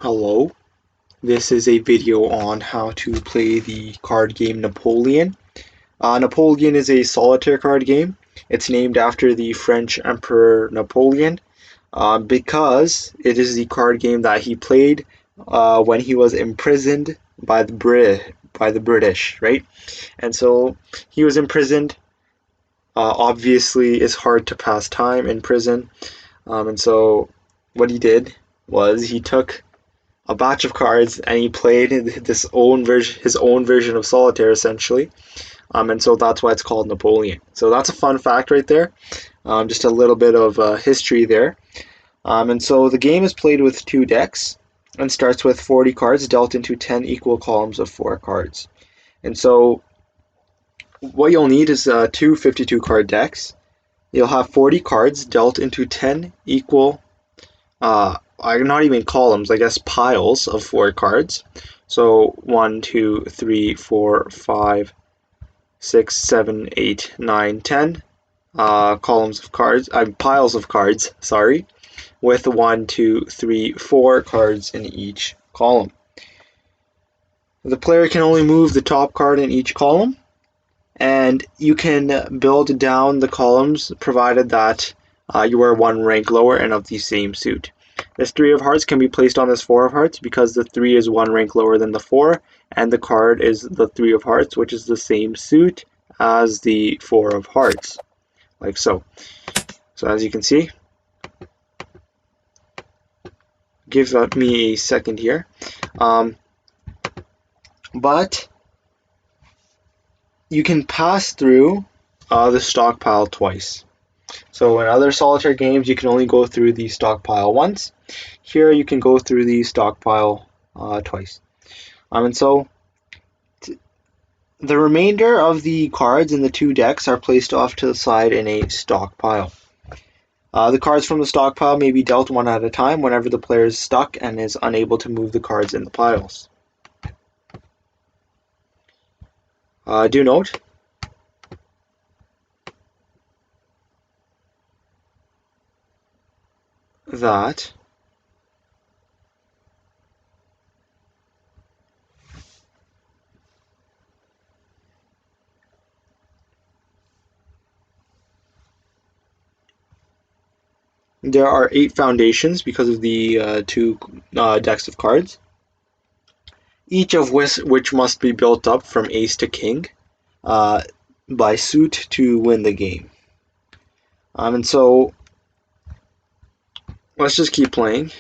Hello, this is a video on how to play the card game Napoleon. Napoleon is a solitaire card game. It's named after the French Emperor Napoleon because it is the card game that he played when he was imprisoned by the British, right? And so he was imprisoned. Obviously, it's hard to pass time in prison, and so what he did was he took a batch of cards and he played his own version of solitaire essentially, and so that's why it's called Napoleon. So that's a fun fact right there. Just a little bit of history there. And so the game is played with two decks and starts with 40 cards dealt into 10 equal columns of 4 cards. And so what you'll need is two 52 card decks. You'll have 40 cards dealt into 10 equal not even columns, I guess piles of 4 cards. So 1, 2, 3, 4, 5, 6, 7, 8, 9, 10 columns of cards, piles of cards, sorry, with 1, 2, 3, 4 cards in each column. The player can only move the top card in each column, and you can build down the columns provided that you are one rank lower and of the same suit. This 3 of hearts can be placed on this 4 of hearts because the 3 is one rank lower than the 4, and the card is the 3 of hearts, which is the same suit as the 4 of hearts, like so. So as you can see, give me a second here. But you can pass through the stockpile twice. So in other solitaire games, you can only go through the stockpile once. Here you can go through the stockpile twice. And so the remainder of the cards in the two decks are placed off to the side in a stockpile. The cards from the stockpile may be dealt one at a time whenever the player is stuck and is unable to move the cards in the piles. Do note that there are 8 foundations because of the two decks of cards, each of which must be built up from ace to king by suit to win the game. And so let's just keep playing.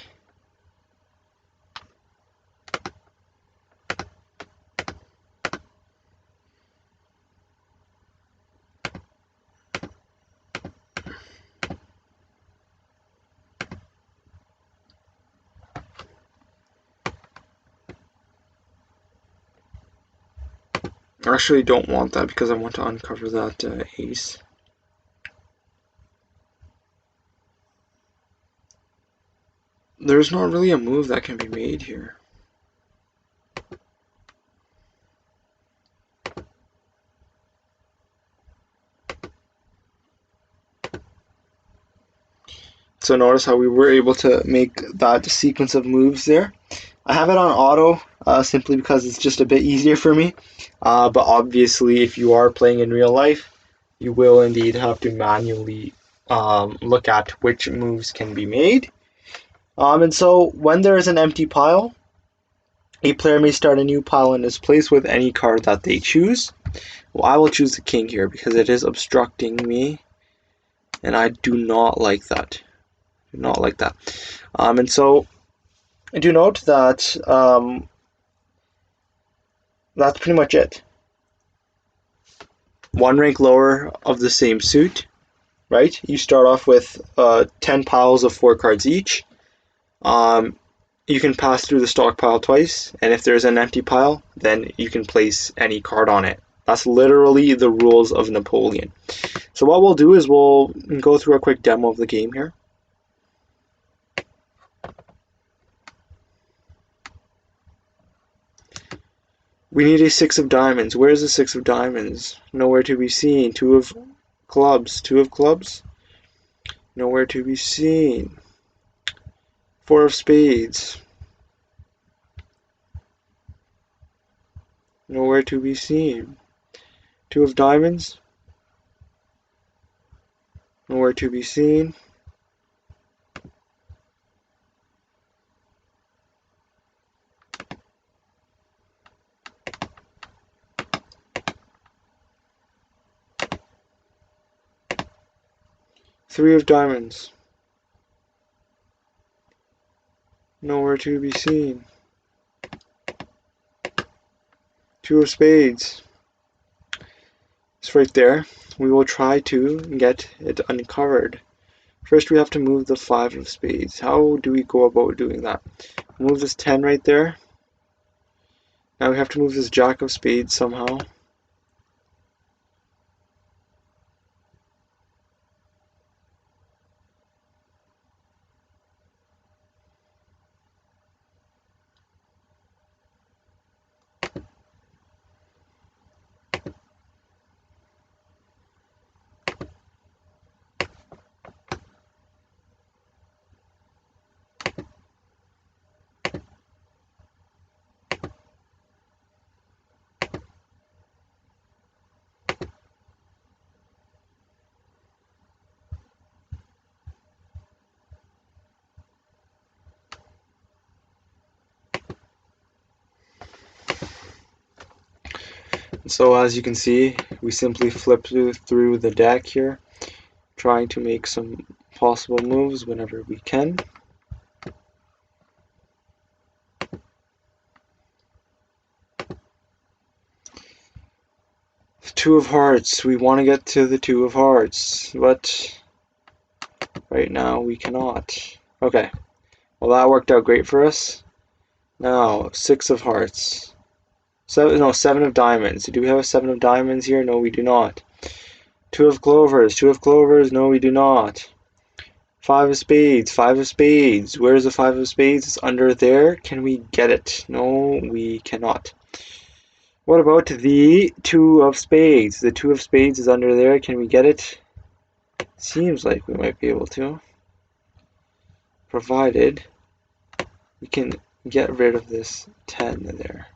I actually don't want that because I want to uncover that ace. There's not really a move that can be made here. So notice how we were able to make that sequence of moves there. I have it on auto simply because it's just a bit easier for me. But obviously, if you are playing in real life, you will indeed have to manually look at which moves can be made. And so when there is an empty pile, a player may start a new pile in its place with any card that they choose. Well, I will choose the king here because it is obstructing me, and I do not like that. Not like that. And so I do note that that's pretty much it. One rank lower of the same suit, right? You start off with 10 piles of 4 cards each. You can pass through the stockpile twice, and if there's an empty pile, then you can place any card on it. That's literally the rules of Napoleon. So what we'll do is we'll go through a quick demo of the game here. We need a 6 of diamonds. Where's the 6 of diamonds? Nowhere to be seen. 2 of clubs. 2 of clubs? Nowhere to be seen. 4 of spades. Nowhere to be seen. Two of diamonds. Nowhere to be seen. Three of diamonds. Nowhere to be seen. Two of spades. It's right there. We will try to get it uncovered. First we have to move the five of spades. How do we go about doing that? Move this 10 right there. Now we have to move this jack of spades somehow. So as you can see, we simply flip through the deck here, trying to make some possible moves whenever we can. Two of hearts. We want to get to the two of hearts, but right now we cannot. Okay, well that worked out great for us. Now, six of hearts. Seven of diamonds. Do we have a seven of diamonds here? No, we do not. Two of clovers. Two of clovers. No, we do not. Five of spades. Five of spades. Where's the five of spades? It's under there. Can we get it? No, we cannot. What about the two of spades? The two of spades is under there. Can we get it? Seems like we might be able to, provided we can get rid of this 10 there.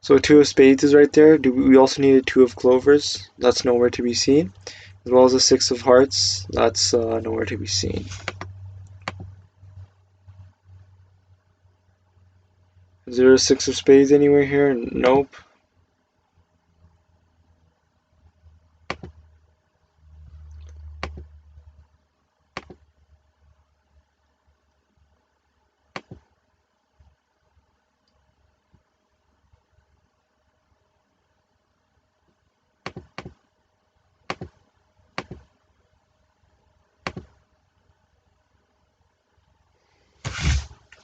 So two of spades is right there. We also need a two of clovers. That's nowhere to be seen. As well as a six of hearts. That's nowhere to be seen. Is there a six of spades anywhere here? Nope.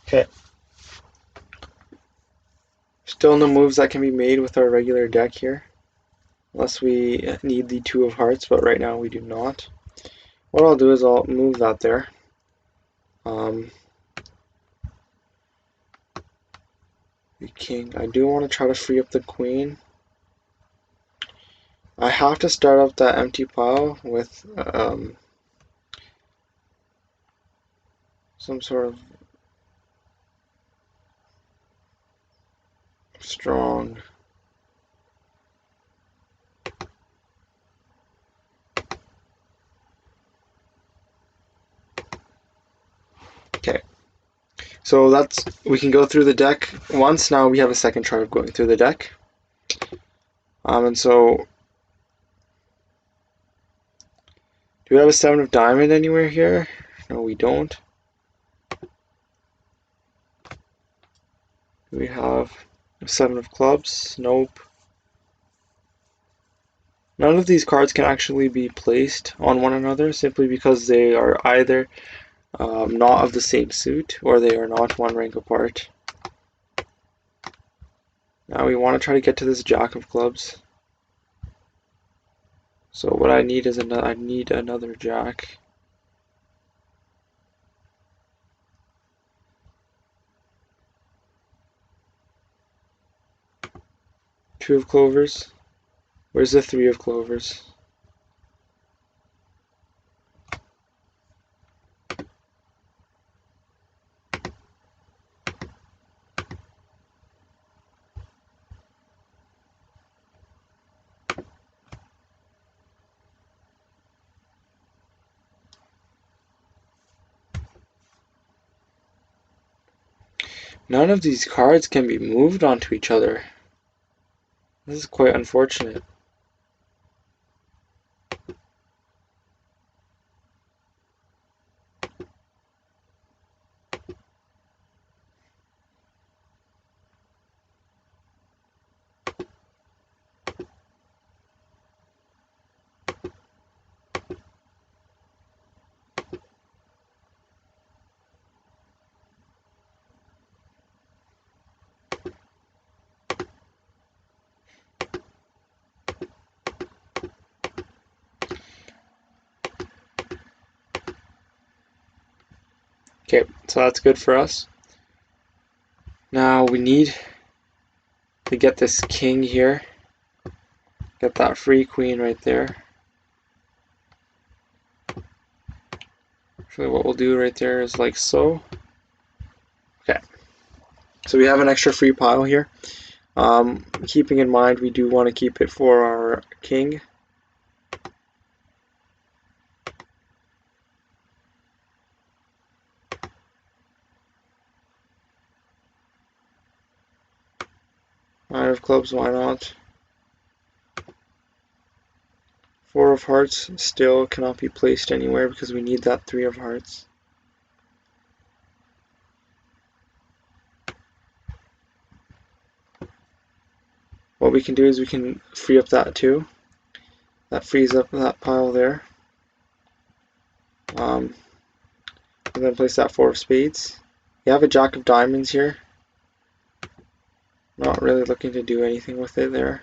Okay. Still no moves that can be made with our regular deck here. Unless we need the two of hearts, but right now we do not. What I'll do is I'll move that there. The king. I do want to try to free up the queen. I have to start up that empty pile with some sort of strong okay. So we can go through the deck once. Now we have a second try of going through the deck. And so do we have a seven of diamond anywhere here? No, we don't. Do we have a seven of clubs? Nope. None of these cards can actually be placed on one another simply because they are either not of the same suit or they are not one rank apart. Now we want to try to get to this jack of clubs. So what I need is I need another jack. Two of clovers. Where's the three of clovers? None of these cards can be moved onto each other. This is quite unfortunate. Okay, so that's good for us. Now we need to get this king here. Get that free queen right there. Actually, what we'll do right there is like so. Okay, so we have an extra free pile here. Keeping in mind we do want to keep it for our king. Nine of clubs, why not? Four of hearts still cannot be placed anywhere because we need that three of hearts. What we can do is we can free up that too. That frees up that pile there. And then place that four of spades. You have a jack of diamonds here. Not really looking to do anything with it there.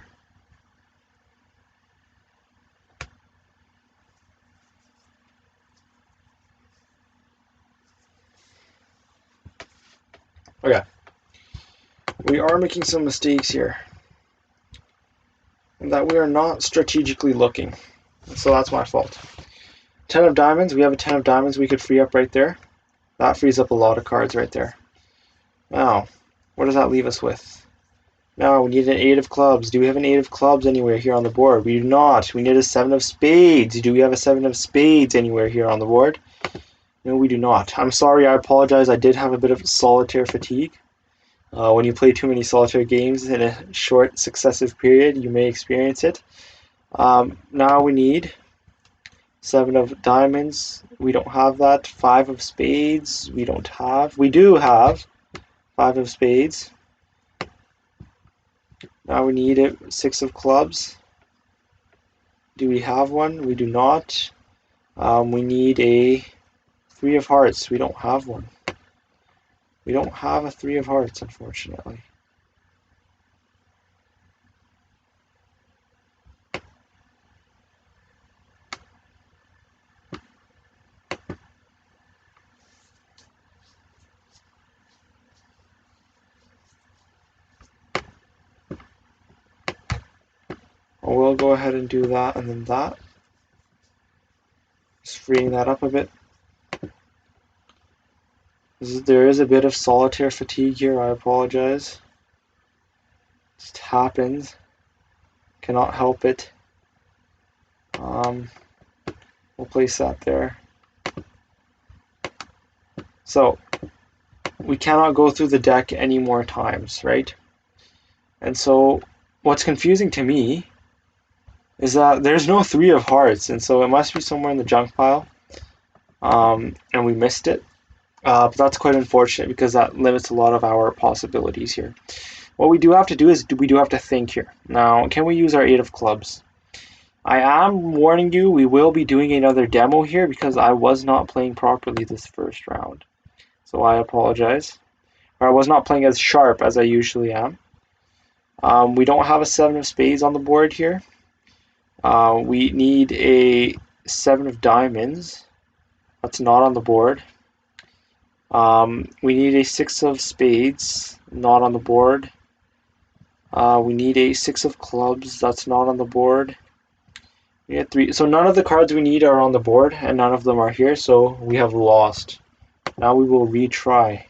Okay. We are making some mistakes here. And that we are not strategically looking. So that's my fault. 10 of diamonds. We have a 10 of diamonds we could free up right there. That frees up a lot of cards right there. Now, what does that leave us with? Now, we need an 8 of clubs. Do we have an 8 of clubs anywhere here on the board? We do not. We need a 7 of spades. Do we have a 7 of spades anywhere here on the board? No, we do not. I'm sorry, I apologize. I did have a bit of solitaire fatigue. When you play too many solitaire games in a short successive period, you may experience it. Now we need 7 of diamonds. We don't have that. 5 of spades. We don't have. We do have 5 of spades. Now we need a 6 of clubs. Do we have one? We do not. We need a 3 of hearts. We don't have one. We don't have a 3 of hearts, unfortunately. We'll go ahead and do that and then that. Just freeing that up a bit. There is a bit of solitaire fatigue here, I apologize. It just happens. Cannot help it. We'll place that there. So, we cannot go through the deck any more times, right? And so, what's confusing to me is that there's no 3 of hearts, and so it must be somewhere in the junk pile. And we missed it. But that's quite unfortunate because that limits a lot of our possibilities here. What we do have to do is we do have to think here. Now, can we use our 8 of clubs? I am warning you, we will be doing another demo here because I was not playing properly this first round. So I apologize. Or I was not playing as sharp as I usually am. We don't have a 7 of spades on the board here. We need a 7 of diamonds. That's not on the board. We need a 6 of spades. Not on the board. We need a 6 of clubs. That's not on the board. We had 3. So none of the cards we need are on the board, and none of them are here, so we have lost. Now we will retry.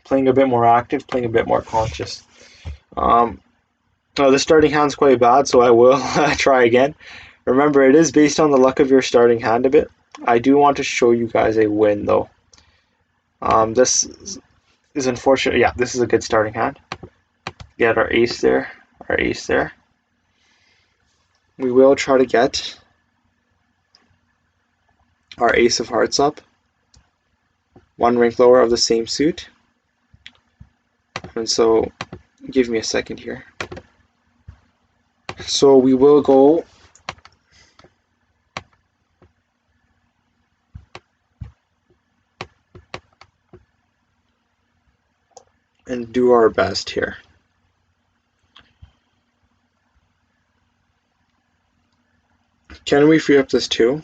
Playing a bit more active, playing a bit more conscious. The starting hand's quite bad, so I will try again. Remember, it is based on the luck of your starting hand a bit. I do want to show you guys a win, though. This is unfortunate. Yeah, this is a good starting hand. Get our ace there, our ace there. We will try to get our ace of hearts up. One rank lower of the same suit. And so, give me a second here. So we will go and do our best here. Can we free up this 2?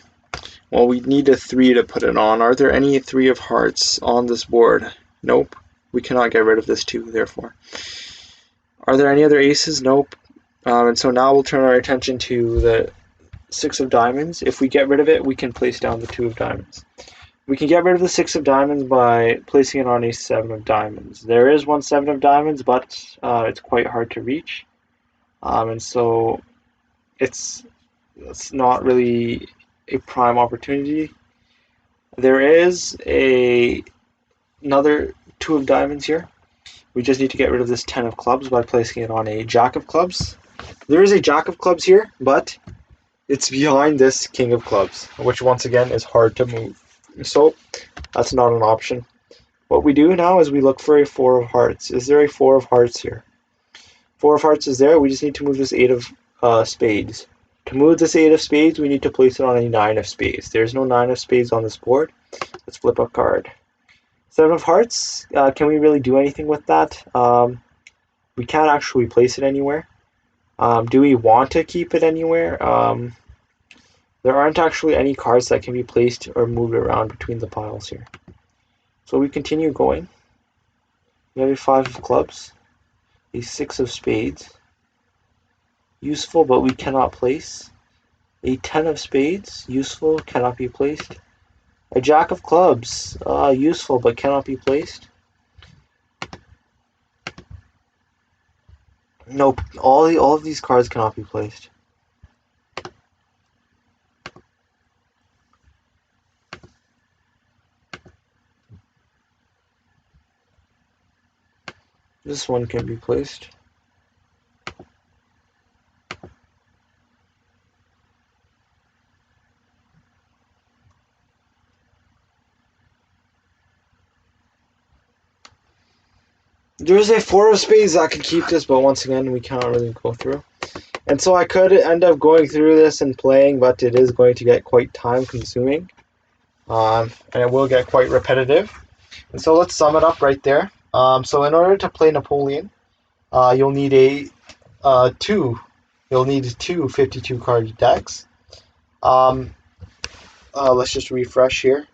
Well, we need a 3 to put it on. Are there any 3 of hearts on this board? Nope. We cannot get rid of this 2, therefore. Are there any other aces? Nope. And so now we'll turn our attention to the 6 of diamonds. If we get rid of it, we can place down the 2 of diamonds. We can get rid of the 6 of diamonds by placing it on a 7 of diamonds. There is one 7 of diamonds, but it's quite hard to reach. And so it's not really a prime opportunity. There is another 2 of diamonds here. We just need to get rid of this 10 of clubs by placing it on a jack of clubs. There is a jack of clubs here, but it's behind this king of clubs, which once again is hard to move. So that's not an option. What we do now is we look for a 4 of hearts. Is there a 4 of hearts here? 4 of hearts is there. We just need to move this 8 of spades. To move this 8 of spades, we need to place it on a 9 of spades. There's no 9 of spades on this board. Let's flip a card. 7 of hearts, can we really do anything with that? We can't actually place it anywhere. Do we want to keep it anywhere? There aren't actually any cards that can be placed or moved around between the piles here. So we continue going. We have a 5 of clubs, a 6 of spades. Useful, but we cannot place. A 10 of spades, useful, cannot be placed. A jack of clubs, useful, but cannot be placed. Nope, all of these cards cannot be placed. This one can be placed. There's a 4 of spades that could keep this, but once again, we can't really go through. And so I could end up going through this and playing, but it is going to get quite time consuming. And it will get quite repetitive. And so let's sum it up right there. So in order to play Napoleon, you'll need two 52 card decks. Let's just refresh here,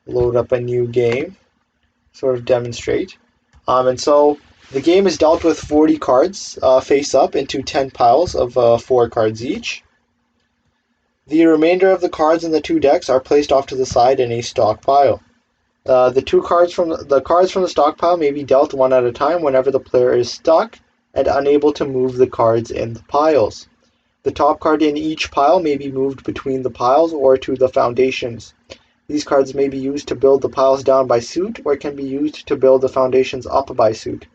load up a new game, sort of demonstrate. And so the game is dealt with 40 cards face up into 10 piles of 4 cards each. The remainder of the cards in the 2 decks are placed off to the side in a stockpile. The cards from the stockpile may be dealt one at a time whenever the player is stuck and unable to move the cards in the piles. The top card in each pile may be moved between the piles or to the foundations. These cards may be used to build the piles down by suit, or can be used to build the foundations up by suit.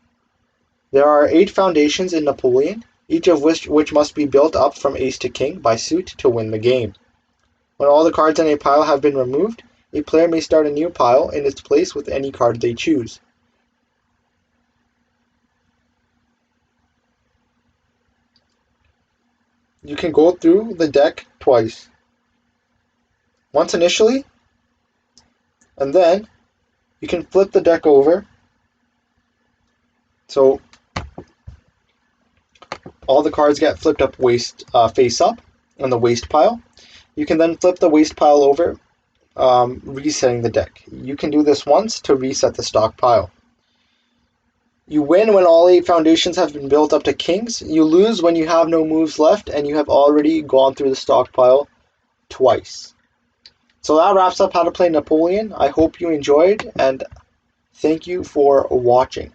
There are 8 foundations in Napoleon, each of which must be built up from ace to king by suit to win the game. When all the cards in a pile have been removed, a player may start a new pile in its place with any card they choose. You can go through the deck twice. Once initially, and then you can flip the deck over. So all the cards get flipped up face up on the waste pile. You can then flip the waste pile over, resetting the deck. You can do this once to reset the stockpile. You win when all 8 foundations have been built up to kings. You lose when you have no moves left and you have already gone through the stockpile twice. So that wraps up how to play Napoleon. I hope you enjoyed, and thank you for watching.